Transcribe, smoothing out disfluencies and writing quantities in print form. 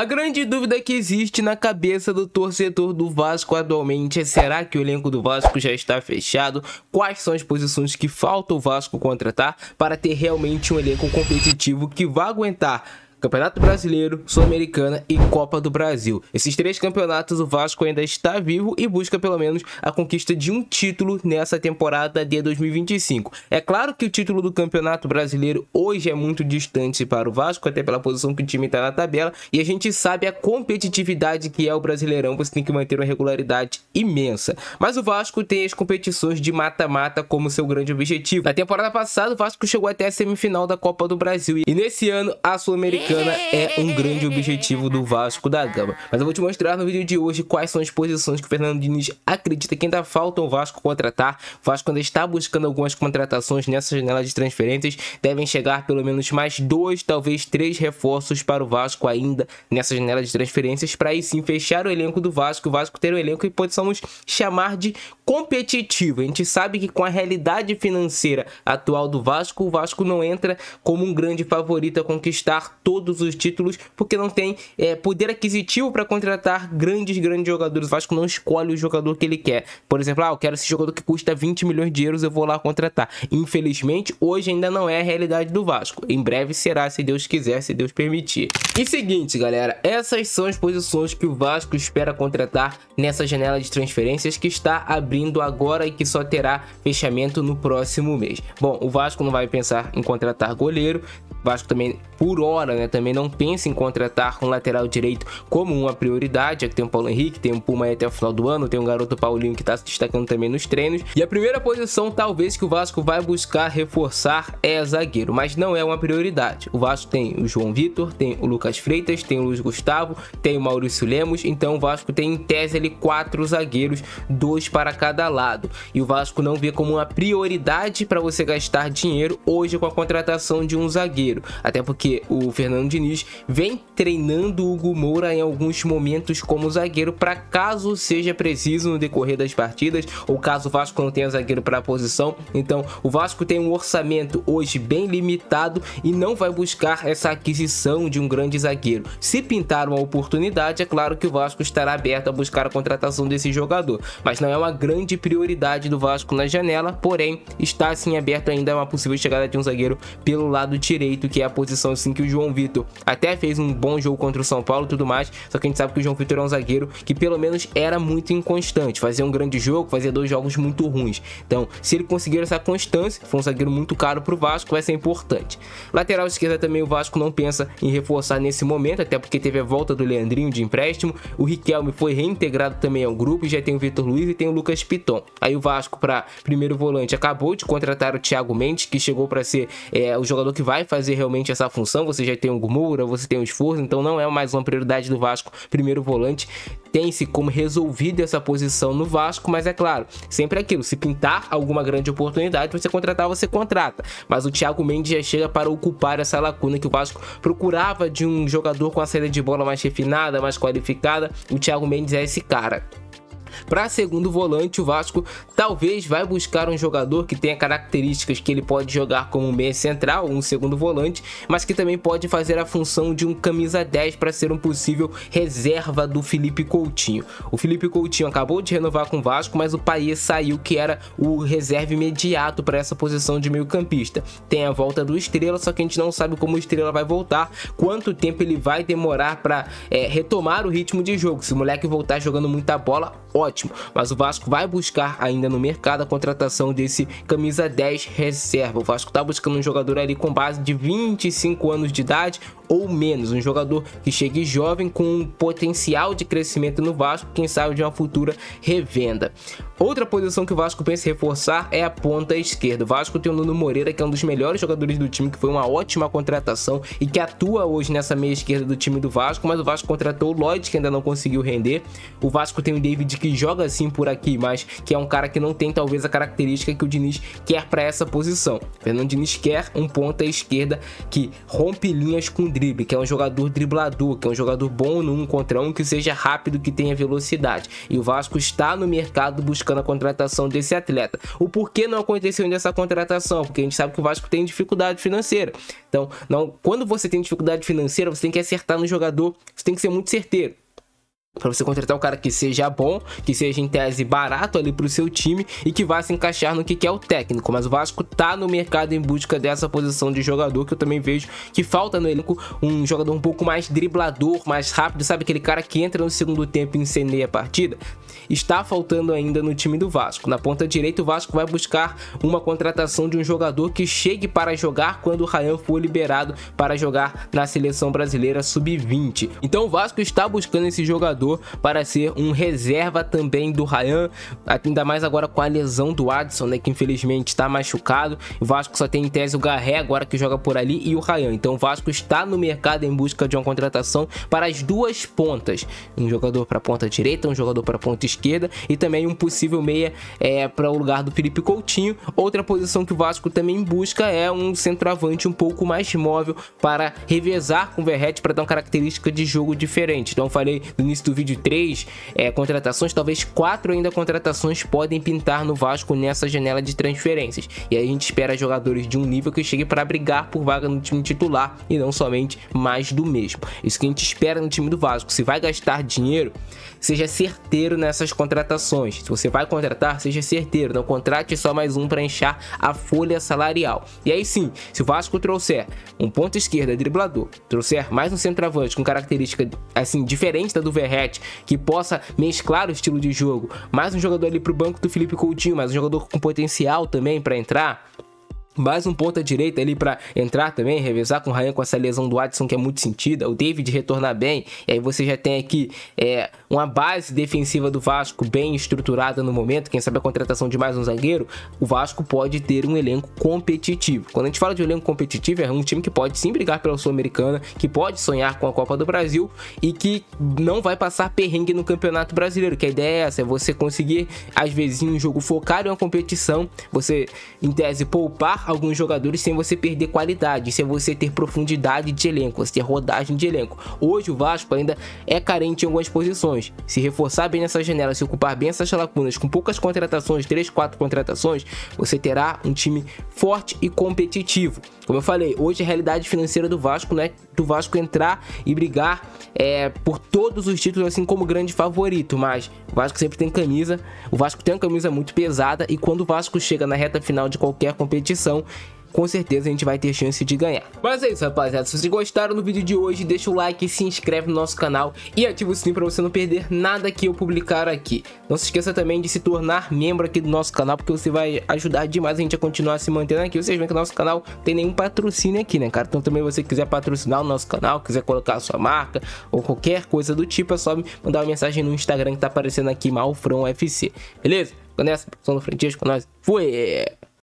A grande dúvida que existe na cabeça do torcedor do Vasco atualmente é: será que o elenco do Vasco já está fechado? Quais são as posições que falta o Vasco contratar para ter realmente um elenco competitivo que vá aguentar Campeonato Brasileiro, Sul-Americana e Copa do Brasil? Esses três campeonatos o Vasco ainda está vivo e busca pelo menos a conquista de um título nessa temporada de 2025. É claro que o título do Campeonato Brasileiro hoje é muito distante para o Vasco, até pela posição que o time está na tabela, e a gente sabe a competitividade que é o Brasileirão, você tem que manter uma regularidade imensa. Mas o Vasco tem as competições de mata-mata como seu grande objetivo. Na temporada passada o Vasco chegou até a semifinal da Copa do Brasil e nesse ano a Sul-Americana é um grande objetivo do Vasco da Gama. Mas eu vou te mostrar no vídeo de hoje quais são as posições que o Fernando Diniz acredita que ainda faltam o Vasco contratar. O Vasco ainda está buscando algumas contratações nessa janela de transferências. Devem chegar pelo menos mais 2, talvez 3 reforços para o Vasco ainda nessa janela de transferências, para aí sim fechar o elenco do Vasco. O Vasco ter um elenco que possamos chamar de competitivo. A gente sabe que com a realidade financeira atual do Vasco, o Vasco não entra como um grande favorito a conquistar todos os títulos, porque não tem poder aquisitivo para contratar grandes jogadores. O Vasco não escolhe o jogador que ele quer. Por exemplo, eu quero esse jogador que custa 20 milhões de euros, eu vou lá contratar. Infelizmente, hoje ainda não é a realidade do Vasco. Em breve será, se Deus quiser, se Deus permitir. E seguinte, galera, essas são as posições que o Vasco espera contratar nessa janela de transferências que está abrindo agora e que só terá fechamento no próximo mês. Bom, o Vasco não vai pensar em contratar goleiro. O Vasco também, por hora, também não pensa em contratar um lateral direito como uma prioridade. Aqui tem o Paulo Henrique, tem o Puma aí até o final do ano, tem o garoto Paulinho que está se destacando também nos treinos. E a primeira posição, talvez, que o Vasco vai buscar reforçar é zagueiro, mas não é uma prioridade. O Vasco tem o João Vitor, tem o Lucas Freitas, tem o Luiz Gustavo, tem o Maurício Lemos. Então o Vasco tem em tese ali 4 zagueiros, 2 para cada lado. E o Vasco não vê como uma prioridade para você gastar dinheiro hoje com a contratação de um zagueiro. Até porque o Fernando Diniz vem treinando o Hugo Moura em alguns momentos como zagueiro, para caso seja preciso no decorrer das partidas, ou caso o Vasco não tenha zagueiro para a posição. Então o Vasco tem um orçamento hoje bem limitado e não vai buscar essa aquisição de um grande zagueiro. Se pintar uma oportunidade, é claro que o Vasco estará aberto a buscar a contratação desse jogador, mas não é uma grande prioridade do Vasco na janela. Porém, está sim aberto ainda uma possível chegada de um zagueiro pelo lado direito, que é a posição assim que o João Vitor até fez um bom jogo contra o São Paulo e tudo mais, só que a gente sabe que o João Vitor é um zagueiro que pelo menos era muito inconstante, fazia um grande jogo, fazia 2 jogos muito ruins. Então, se ele conseguir essa constância, for um zagueiro muito caro para o Vasco, vai ser importante. Lateral esquerda também o Vasco não pensa em reforçar nesse momento, até porque teve a volta do Leandrinho de empréstimo, o Riquelme foi reintegrado também ao grupo, e já tem o Vitor Luiz e tem o Lucas Piton. Aí o Vasco, para primeiro volante, acabou de contratar o Thiago Mendes, que chegou para ser o jogador que vai fazer realmente essa função. Você já tem o Moura, você tem o Esforço, então não é mais uma prioridade do Vasco primeiro volante. Tem-se como resolvida essa posição no Vasco, mas é claro, sempre aquilo, se pintar alguma grande oportunidade, você contratar, você contrata. Mas o Thiago Mendes já chega para ocupar essa lacuna que o Vasco procurava de um jogador com a saída de bola mais refinada, mais qualificada. O Thiago Mendes é esse cara. Para segundo volante, o Vasco talvez vai buscar um jogador que tenha características que ele pode jogar como um meia central, um segundo volante, mas que também pode fazer a função de um camisa 10 para ser um possível reserva do Felipe Coutinho. O Felipe Coutinho acabou de renovar com o Vasco, mas o Payet saiu, que era o reserva imediato para essa posição de meio campista. Tem a volta do Estrela, só que a gente não sabe como o Estrela vai voltar, quanto tempo ele vai demorar para retomar o ritmo de jogo. Se o moleque voltar jogando muita bola, ótimo, mas o Vasco vai buscar ainda no mercado a contratação desse camisa 10 reserva. O Vasco tá buscando um jogador ali com base de 25 anos de idade ou menos, um jogador que chegue jovem com um potencial de crescimento no Vasco, quem sabe de uma futura revenda. Outra posição que o Vasco pensa em reforçar é a ponta esquerda. O Vasco tem o Nuno Moreira, que é um dos melhores jogadores do time, que foi uma ótima contratação e que atua hoje nessa meia esquerda do time do Vasco, mas o Vasco contratou o Lloyd, que ainda não conseguiu render. O Vasco tem o David, que joga assim por aqui, mas que é um cara que não tem talvez a característica que o Diniz quer para essa posição. O Fernando Diniz quer um ponta esquerda que rompe linhas com drible, drible, que é um jogador driblador, que é um jogador bom no 1 contra 1, que seja rápido, que tenha velocidade. E o Vasco está no mercado buscando a contratação desse atleta. O porquê não aconteceu ainda essa contratação? Porque a gente sabe que o Vasco tem dificuldade financeira. Então, quando você tem dificuldade financeira, você tem que acertar no jogador, você tem que ser muito certeiro. Para você contratar um cara que seja bom, que seja em tese barato ali para o seu time e que vá se encaixar no que quer o técnico. Mas o Vasco tá no mercado em busca dessa posição de jogador, que eu também vejo que falta no elenco um jogador um pouco mais driblador, mais rápido, sabe? Aquele cara que entra no segundo tempo e incendeia a partida. Está faltando ainda no time do Vasco. Na ponta direita, o Vasco vai buscar uma contratação de um jogador que chegue para jogar quando o Ryan for liberado para jogar na seleção brasileira sub-20. Então o Vasco está buscando esse jogador para ser um reserva também do Ryan, ainda mais agora com a lesão do Adson, né, que infelizmente está machucado. O Vasco só tem em tese o Garré agora que joga por ali e o Ryan. Então o Vasco está no mercado em busca de uma contratação para as duas pontas, um jogador para a ponta direita, um jogador para a ponta esquerda e também um possível meia para o lugar do Felipe Coutinho. Outra posição que o Vasco também busca é um centroavante um pouco mais móvel para revezar com o Verratti, para dar uma característica de jogo diferente. Então eu falei no início do vídeo 3 contratações, talvez 4 ainda contratações podem pintar no Vasco nessa janela de transferências. E aí a gente espera jogadores de um nível que chegue para brigar por vaga no time titular e não somente mais do mesmo. Isso que a gente espera no time do Vasco. Se vai gastar dinheiro, seja certeiro nessas contratações. Se você vai contratar, seja certeiro, não contrate só mais um para inchar a folha salarial. E aí sim, se o Vasco trouxer um ponta esquerda driblador, trouxer mais um centroavante com característica assim diferente da do Verratti, que possa mesclar o estilo de jogo, mais um jogador ali pro banco do Felipe Coutinho, mais um jogador com potencial também para entrar, mais um ponta direita ali para entrar também, revezar com o Ryan, com essa lesão do Adson que é muito sentida, o David retornar bem, e aí você já tem aqui uma base defensiva do Vasco bem estruturada no momento. Quem sabe a contratação de mais um zagueiro, o Vasco pode ter um elenco competitivo. Quando a gente fala de um elenco competitivo, é um time que pode sim brigar pela Sul-Americana, que pode sonhar com a Copa do Brasil e que não vai passar perrengue no Campeonato Brasileiro, que a ideia é essa, é você conseguir às vezes em um jogo focar em uma competição, você em tese poupar alguns jogadores sem você perder qualidade, sem você ter profundidade de elenco, você ter rodagem de elenco. Hoje o Vasco ainda é carente em algumas posições. Se reforçar bem nessa janela, se ocupar bem essas lacunas, com poucas contratações, 3, 4 contratações, você terá um time forte e competitivo. Como eu falei, hoje a realidade financeira do Vasco não é do Vasco entrar e brigar por todos os títulos assim como grande favorito, mas o Vasco sempre tem camisa, o Vasco tem uma camisa muito pesada e quando o Vasco chega na reta final de qualquer competição, com certeza a gente vai ter chance de ganhar. Mas é isso, rapaziada. Se vocês gostaram do vídeo de hoje, deixa o like, se inscreve no nosso canal e ativa o sininho para você não perder nada que eu publicar aqui. Não se esqueça também de se tornar membro aqui do nosso canal, porque você vai ajudar demais a gente a continuar se mantendo aqui. Vocês veem que o nosso canal tem nenhum patrocínio aqui, né, cara? Então também você quiser patrocinar o nosso canal, quiser colocar a sua marca ou qualquer coisa do tipo, é só me mandar uma mensagem no Instagram que tá aparecendo aqui, Malfrão FC. Beleza? Ficando nessa, sou no Francisco, com nós. Fui!